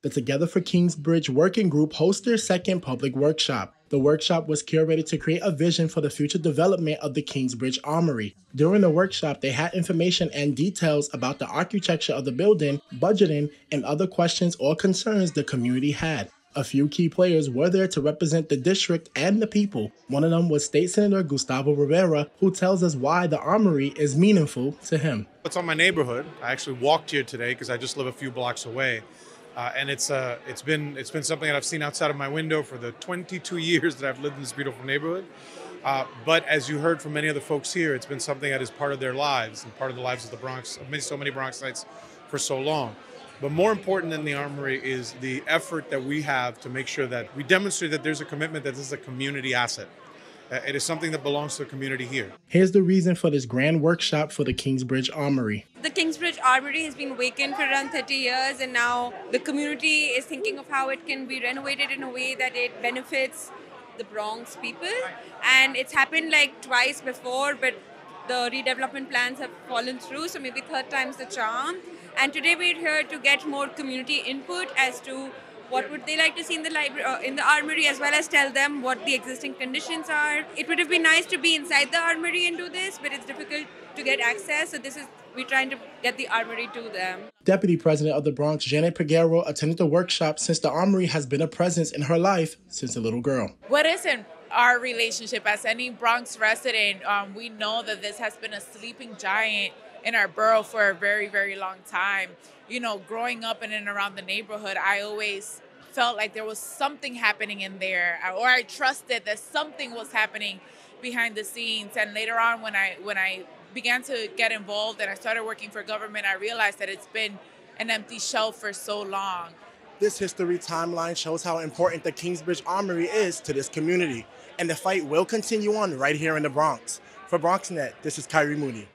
The Together for Kingsbridge working group hosted their second public workshop. The workshop was curated to create a vision for the future development of the Kingsbridge Armory. During the workshop, they had information and details about the architecture of the building, budgeting, and other questions or concerns the community had. A few key players were there to represent the district and the people. One of them was State Senator Gustavo Rivera, who tells us why the Armory is meaningful to him. It's on my neighborhood. I actually walked here today because I just live a few blocks away. And it's been something that I've seen outside of my window for the 22 years that I've lived in this beautiful neighborhood. But as you heard from many of the folks here, it's been something that is part of their lives and part of the lives of the Bronx, of so many Bronxites for so long. But more important than the Armory is the effort that we have to make sure that we demonstrate that there's a commitment that this is a community asset. It is something that belongs to the community here. Here's the reason for this grand workshop for the Kingsbridge Armory. The Kingsbridge Armory has been vacant for around 30 years, and now the community is thinking of how it can be renovated in a way that it benefits the Bronx people. And it's happened like twice before, but the redevelopment plans have fallen through, so maybe third time's the charm. And today we're here to get more community input as to what would they like to see in the library, in the Armory, as well as tell them what the existing conditions are. It would have been nice to be inside the Armory and do this, but it's difficult to get access. So we're trying to get the Armory to them. Deputy President of the Bronx, Janet Peguero, attended the workshop since the Armory has been a presence in her life since a little girl. What isn't our relationship as any Bronx resident? We know that this has been a sleeping giant in our borough for a very, very long time. You know, growing up in and around the neighborhood, I always felt like there was something happening in there, or I trusted that something was happening behind the scenes. And later on, when I began to get involved and I started working for government, I realized that it's been an empty shell for so long. This history timeline shows how important the Kingsbridge Armory is to this community, and the fight will continue on right here in the Bronx. For BronxNet, this is Kairi Moody.